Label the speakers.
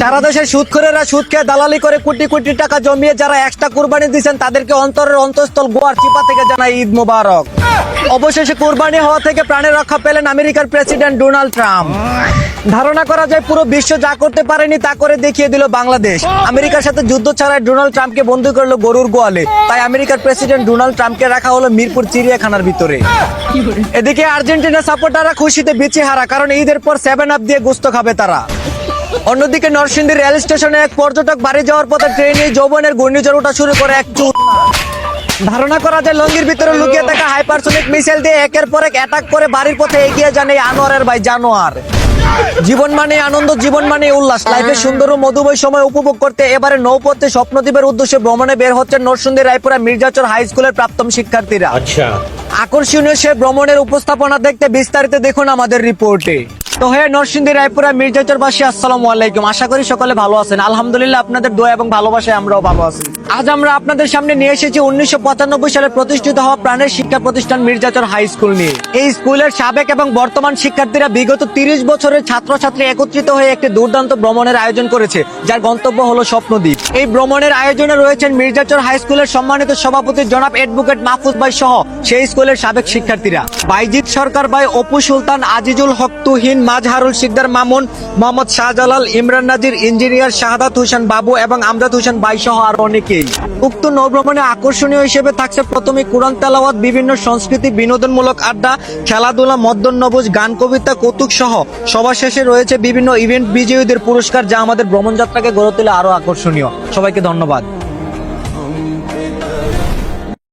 Speaker 1: সারা দেশের সুদখোরেরা সুদ খেয়ে দালালি করে কোটি কোটি টাকা জমিয়ে যারা এক্সট্রা কুরবানি দিচ্ছেন তাদেরকে অন্তরের অন্তঃস্থল গোয়ার চিপা থেকে জানাই ঈদ মোবারক। অবশেষে কুরবানি হওয়া থেকে প্রাণের রক্ষা পেলেন আমেরিকার প্রেসিডেন্ট ডোনাল্ড ট্রাম্প। ধারণা করা যায় পুরো বিশ্ব যা করতে পারেনি তা করে দেখিয়ে দিল বাংলাদেশ। আমেরিকার সাথে যুদ্ধ ছাড়াই ডোনাল্ড ট্রাম্পকে বন্দী করলো গরুর গোয়ালে। তাই আমেরিকার প্রেসিডেন্ট ডোনাল্ড ট্রাম্পকে রাখা হলো মিরপুর চিড়িয়াখানার ভিতরে। এদিকে আর্জেন্টিনা সাপোর্টাররা খুশিতে বিচিহারা, কারণ ঈদের পর 7 আপ দিয়ে গোস্ত খাবে তারা। অন্যদিকে নরসিংদী রেল স্টেশনে এক পর্যটক বাড়ি যাওয়ার পথে ট্রেনে যৌবনের ঘূর্ণিঝড় ওঠা শুরু করে এক চুর। ধারণা করা যায় লঙ্গির ভিতরে লুকিয়ে থাকা হাইপারসোনিক মিসাইল দিয়ে একের পর এক অ্যাটাক করে বাড়ির পথে এগিয়ে যান এই আনোয়ারের ভাই জানোয়ার। জীবন মানে আনন্দ, জীবন মানে উল্লাস। লাইফে সুন্দর ও মধুময় সময় উপভোগ করতে এবারে নৌপথে স্বপ্নদ্বীপের উদ্দেশ্যে ভ্রমণে বের হচ্ছেন নরসিংদী রায়পুরা মির্জাচর হাই স্কুলের প্রাক্তন শিক্ষার্থীরা। আকর্ষণীয় সে ভ্রমণের উপস্থাপনা দেখতে বিস্তারিত দেখুন আমাদের রিপোর্টে। তো হে নরসিংদী রায়পুরা মির্জাচরবাসী, আসসালামু আলাইকুম। আশা করি সকলে ভালো আছেন। আলহামদুলিল্লাহ, আপনাদের দোয়া এবং ভালোবাসায় আমরাও ভালো আছি। আজ আমরা আপনাদের সামনে নিয়ে এসেছি 1995 সালে প্রতিষ্ঠিত হওয়া প্রাণের শিক্ষা প্রতিষ্ঠান মির্জাচর হাই স্কুল নিয়ে। এই স্কুলের সাবেক এবং বর্তমান শিক্ষার্থীরা বিগত 30 বছরের ছাত্রছাত্রী একত্রিত হয়ে একটি দুর্দান্ত ভ্রমণের আয়োজন করেছে, যার গন্তব্য হলো স্বপ্নদ্বীপ। এই ভ্রমণের আয়োজনে রয়েছেন মির্জাচর হাই স্কুলের সম্মানিত সভাপতি জনাব অ্যাডভোকেট মাহফুজ ভাই সহ সেই স্কুলের সাবেক শিক্ষার্থীরা বাইজিৎ সরকার ভাই, অপু সুলতান, আজিজুল হক তুহিন, মাজহারুল শিকদার মামুন, মোহাম্মদ শাহজালাল, ইমরান নাজির, ইঞ্জিনিয়ার শাহাদাত হোসেন বাবু এবং আমজাদ হোসেন ভাই সহ আর অনেকেই। উক্ত নৌভ্রমণে আকর্ষণীয় হিসেবে থাকছে প্রথমে কোরআন তেলাওয়াত, বিভিন্ন সংস্কৃতি বিনোদনমূলক আড্ডা, খেলাধুলা, মধ্যাহ্নভোজ, গান, কবিতা, কৌতুক সহ সবার শেষে রয়েছে বিভিন্ন ইভেন্ট বিজয়ীদের পুরস্কার, যা আমাদের ভ্রমণ যাত্রাকে গড়ে তোলে আরো আকর্ষণীয়। সবাইকে ধন্যবাদ।